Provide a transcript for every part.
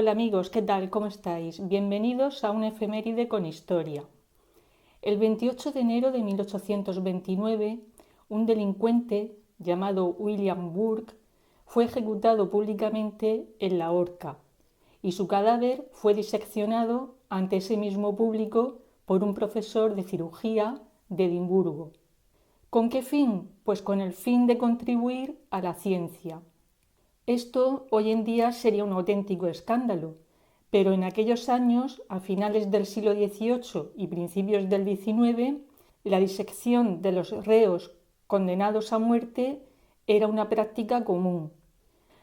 Hola amigos, ¿qué tal? ¿Cómo estáis? Bienvenidos a una efeméride con historia. El 28 de enero de 1829, un delincuente llamado William Burke fue ejecutado públicamente en la horca y su cadáver fue diseccionado ante ese mismo público por un profesor de cirugía de Edimburgo. ¿Con qué fin? Pues con el fin de contribuir a la ciencia. Esto hoy en día sería un auténtico escándalo, pero en aquellos años, a finales del siglo XVIII y principios del XIX, la disección de los reos condenados a muerte era una práctica común.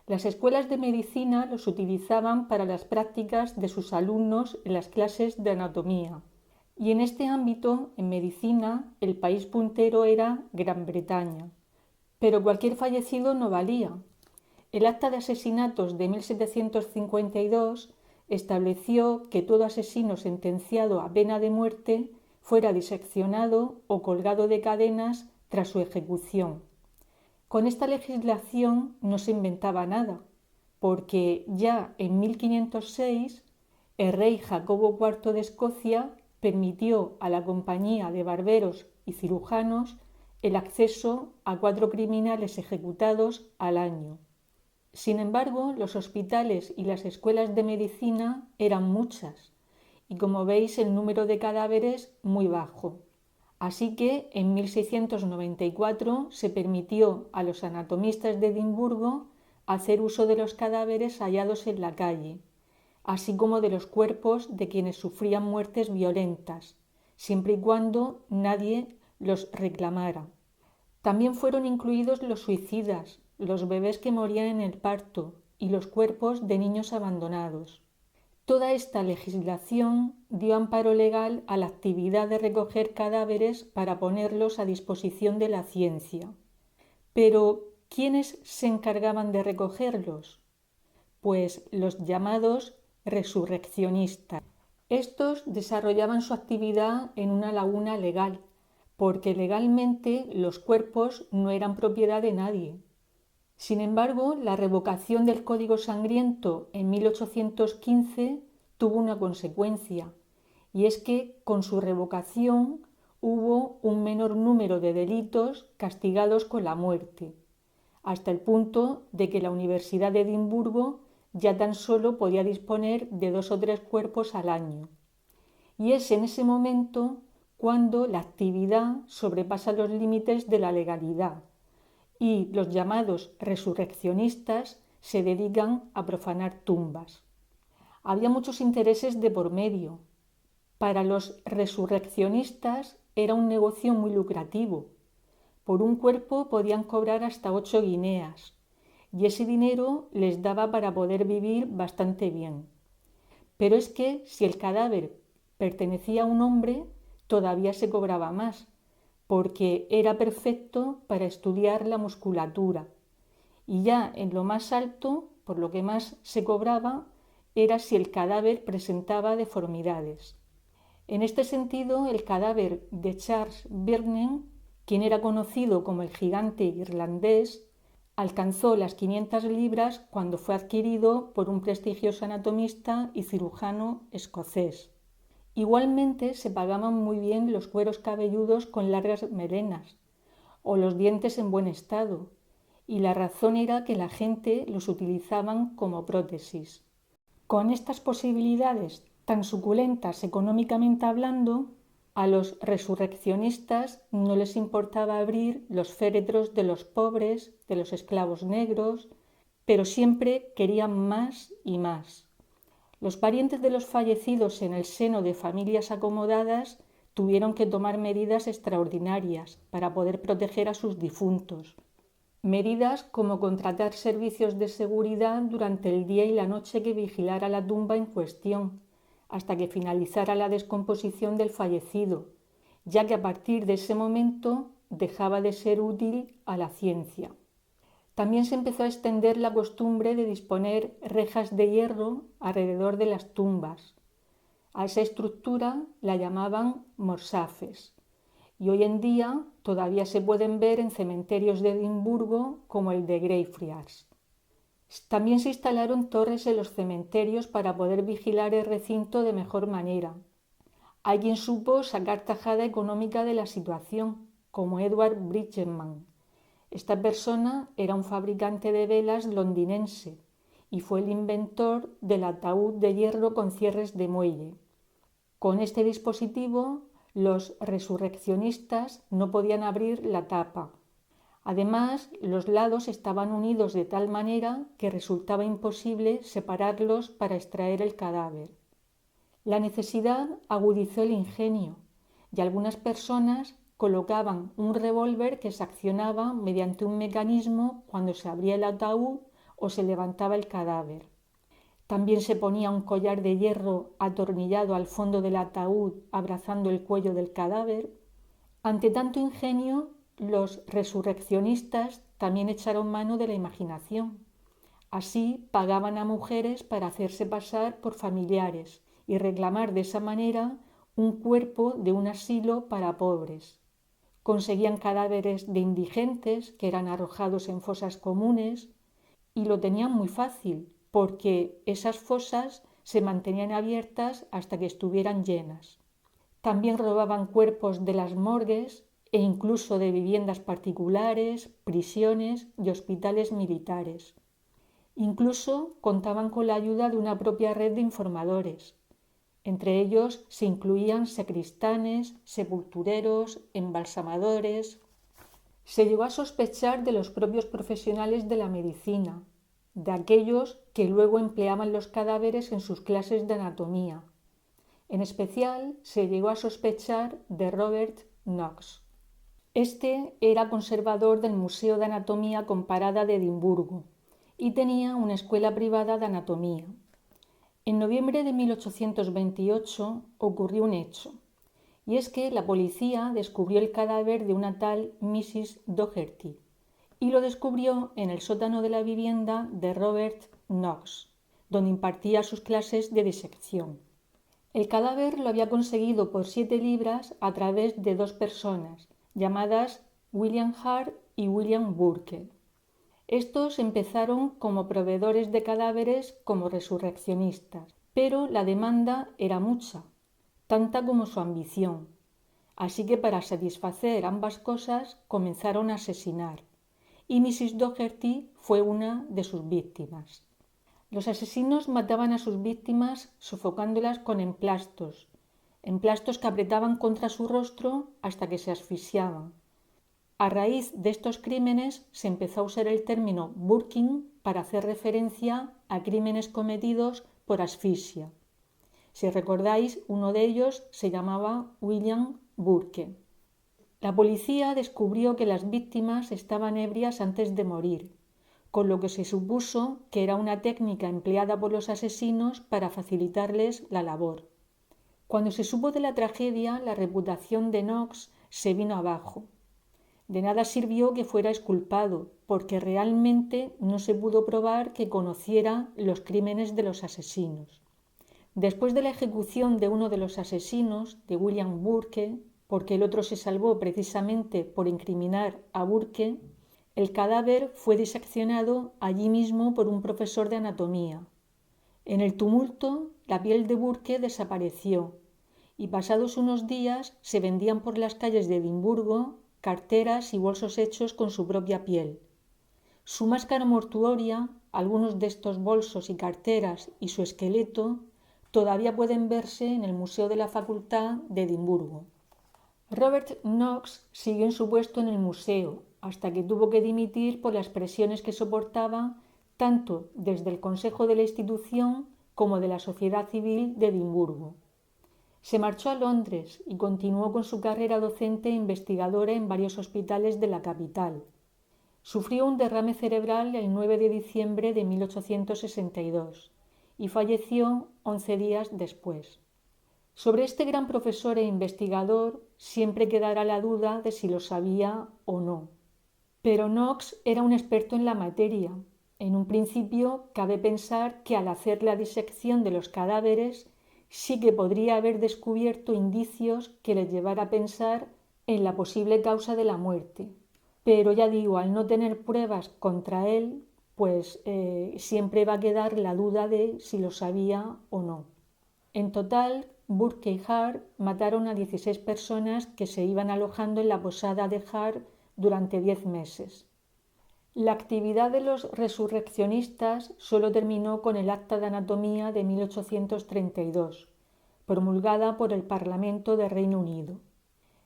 Las escuelas de medicina los utilizaban para las prácticas de sus alumnos en las clases de anatomía. Y en este ámbito, en medicina, el país puntero era Gran Bretaña. Pero cualquier fallecido no valía. El Acta de Asesinatos de 1752 estableció que todo asesino sentenciado a pena de muerte fuera diseccionado o colgado de cadenas tras su ejecución. Con esta legislación no se inventaba nada, porque ya en 1506 el rey Jacobo IV de Escocia permitió a la Compañía de Barberos y Cirujanos el acceso a 4 criminales ejecutados al año. Sin embargo, los hospitales y las escuelas de medicina eran muchas y, como veis, el número de cadáveres muy bajo. Así que en 1694 se permitió a los anatomistas de Edimburgo hacer uso de los cadáveres hallados en la calle, así como de los cuerpos de quienes sufrían muertes violentas, siempre y cuando nadie los reclamara. También fueron incluidos los suicidas, los bebés que morían en el parto y los cuerpos de niños abandonados. Toda esta legislación dio amparo legal a la actividad de recoger cadáveres para ponerlos a disposición de la ciencia. Pero, ¿quiénes se encargaban de recogerlos? Pues los llamados resurreccionistas. Estos desarrollaban su actividad en una laguna legal, porque legalmente los cuerpos no eran propiedad de nadie. Sin embargo, la revocación del Código Sangriento en 1815 tuvo una consecuencia, y es que con su revocación hubo un menor número de delitos castigados con la muerte, hasta el punto de que la Universidad de Edimburgo ya tan solo podía disponer de 2 o 3 cuerpos al año. Y es en ese momento cuando la actividad sobrepasa los límites de la legalidad y los llamados resurreccionistas se dedican a profanar tumbas. Había muchos intereses de por medio. Para los resurreccionistas era un negocio muy lucrativo. Por un cuerpo podían cobrar hasta 8 guineas y ese dinero les daba para poder vivir bastante bien. Pero es que si el cadáver pertenecía a un hombre, todavía se cobraba más, porque era perfecto para estudiar la musculatura. Y ya en lo más alto, por lo que más se cobraba, era si el cadáver presentaba deformidades. En este sentido, el cadáver de Charles Birnen, quien era conocido como el gigante irlandés, alcanzó las 500 libras cuando fue adquirido por un prestigioso anatomista y cirujano escocés. Igualmente se pagaban muy bien los cueros cabelludos con largas melenas o los dientes en buen estado, y la razón era que la gente los utilizaban como prótesis. Con estas posibilidades tan suculentas económicamente hablando, a los resurreccionistas no les importaba abrir los féretros de los pobres, de los esclavos negros, pero siempre querían más y más. Los parientes de los fallecidos en el seno de familias acomodadas tuvieron que tomar medidas extraordinarias para poder proteger a sus difuntos. Medidas como contratar servicios de seguridad durante el día y la noche que vigilara la tumba en cuestión, hasta que finalizara la descomposición del fallecido, ya que a partir de ese momento dejaba de ser útil a la ciencia. También se empezó a extender la costumbre de disponer rejas de hierro alrededor de las tumbas. A esa estructura la llamaban morsafes y hoy en día todavía se pueden ver en cementerios de Edimburgo como el de Greyfriars. También se instalaron torres en los cementerios para poder vigilar el recinto de mejor manera. Alguien supo sacar tajada económica de la situación, como Edward Bridgman. Esta persona era un fabricante de velas londinense y fue el inventor del ataúd de hierro con cierres de muelle. Con este dispositivo, los resurreccionistas no podían abrir la tapa. Además, los lados estaban unidos de tal manera que resultaba imposible separarlos para extraer el cadáver. La necesidad agudizó el ingenio y algunas personas colocaban un revólver que se accionaba mediante un mecanismo cuando se abría el ataúd o se levantaba el cadáver. También se ponía un collar de hierro atornillado al fondo del ataúd abrazando el cuello del cadáver. Ante tanto ingenio, los resurreccionistas también echaron mano de la imaginación. Así pagaban a mujeres para hacerse pasar por familiares y reclamar de esa manera un cuerpo de un asilo para pobres. Conseguían cadáveres de indigentes que eran arrojados en fosas comunes y lo tenían muy fácil porque esas fosas se mantenían abiertas hasta que estuvieran llenas. También robaban cuerpos de las morgues e incluso de viviendas particulares, prisiones y hospitales militares. Incluso contaban con la ayuda de una propia red de informadores. Entre ellos se incluían sacristanes, sepultureros, embalsamadores. Se llegó a sospechar de los propios profesionales de la medicina, de aquellos que luego empleaban los cadáveres en sus clases de anatomía. En especial se llegó a sospechar de Robert Knox. Este era conservador del Museo de Anatomía Comparada de Edimburgo y tenía una escuela privada de anatomía. En noviembre de 1828 ocurrió un hecho, y es que la policía descubrió el cadáver de una tal Mrs. Doherty y lo descubrió en el sótano de la vivienda de Robert Knox, donde impartía sus clases de disección. El cadáver lo había conseguido por 7 libras a través de 2 personas, llamadas William Hart y William Burke. Estos empezaron como proveedores de cadáveres como resurreccionistas, pero la demanda era mucha, tanta como su ambición. Así que para satisfacer ambas cosas comenzaron a asesinar, y Mrs. Doherty fue una de sus víctimas. Los asesinos mataban a sus víctimas sofocándolas con emplastos que apretaban contra su rostro hasta que se asfixiaban. A raíz de estos crímenes se empezó a usar el término burking para hacer referencia a crímenes cometidos por asfixia. Si recordáis, uno de ellos se llamaba William Burke. La policía descubrió que las víctimas estaban ebrias antes de morir, con lo que se supuso que era una técnica empleada por los asesinos para facilitarles la labor. Cuando se supo de la tragedia, la reputación de Knox se vino abajo. De nada sirvió que fuera exculpado, porque realmente no se pudo probar que conociera los crímenes de los asesinos. Después de la ejecución de uno de los asesinos, de William Burke, porque el otro se salvó precisamente por incriminar a Burke, el cadáver fue diseccionado allí mismo por un profesor de anatomía. En el tumulto, la piel de Burke desapareció y pasados unos días se vendían por las calles de Edimburgo carteras y bolsos hechos con su propia piel. Su máscara mortuoria, algunos de estos bolsos y carteras y su esqueleto todavía pueden verse en el Museo de la Facultad de Edimburgo. Robert Knox siguió en su puesto en el museo hasta que tuvo que dimitir por las presiones que soportaba tanto desde el Consejo de la institución como de la Sociedad Civil de Edimburgo. Se marchó a Londres y continuó con su carrera docente e investigadora en varios hospitales de la capital. Sufrió un derrame cerebral el 9 de diciembre de 1862 y falleció 11 días después. Sobre este gran profesor e investigador siempre quedará la duda de si lo sabía o no. Pero Knox era un experto en la materia. En un principio, cabe pensar que al hacer la disección de los cadáveres sí que podría haber descubierto indicios que le llevara a pensar en la posible causa de la muerte. Pero ya digo, al no tener pruebas contra él, pues siempre va a quedar la duda de si lo sabía o no. En total, Burke y Hart mataron a 16 personas que se iban alojando en la posada de Hart durante 10 meses. La actividad de los resurreccionistas solo terminó con el Acta de Anatomía de 1832, promulgada por el Parlamento de Reino Unido.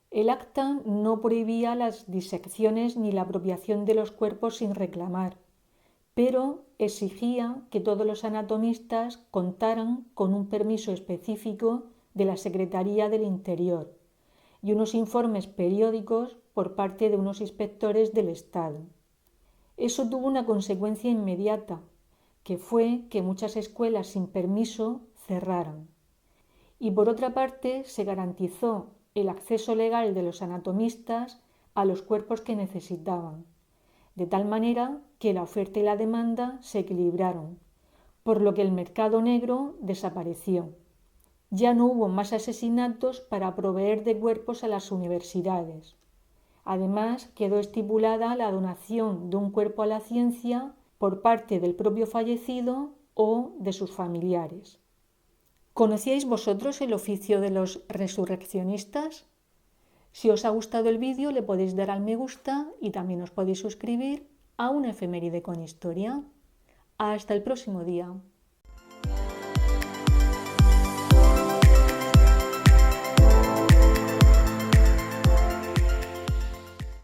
El acta no prohibía las disecciones ni la apropiación de los cuerpos sin reclamar, pero exigía que todos los anatomistas contaran con un permiso específico de la Secretaría del Interior y unos informes periódicos por parte de unos inspectores del Estado. Eso tuvo una consecuencia inmediata, que fue que muchas escuelas sin permiso cerraran. Y por otra parte, se garantizó el acceso legal de los anatomistas a los cuerpos que necesitaban, de tal manera que la oferta y la demanda se equilibraron, por lo que el mercado negro desapareció. Ya no hubo más asesinatos para proveer de cuerpos a las universidades. Además, quedó estipulada la donación de un cuerpo a la ciencia por parte del propio fallecido o de sus familiares. ¿Conocíais vosotros el oficio de los resurreccionistas? Si os ha gustado el vídeo, le podéis dar al me gusta y también os podéis suscribir a una efeméride con historia. Hasta el próximo día.